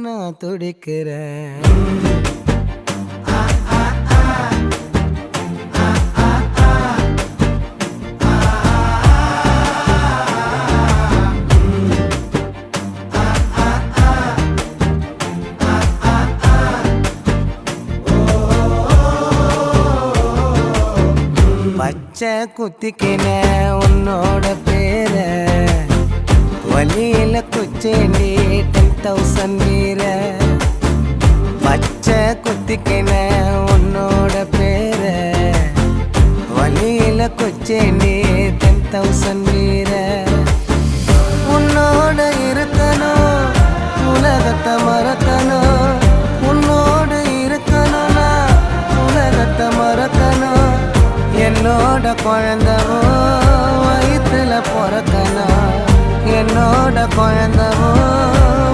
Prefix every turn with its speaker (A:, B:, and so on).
A: நான் துடிக்கிறேன். பச்சை குத்திக்கின உன்னோட பேர வலியில குச்சேண்டி 10,000 வீர. பச்சை குத்திக்கின உன்னோட பேர வலியில குச்சேண்டி 10,000 வீர. உன்னோட இரு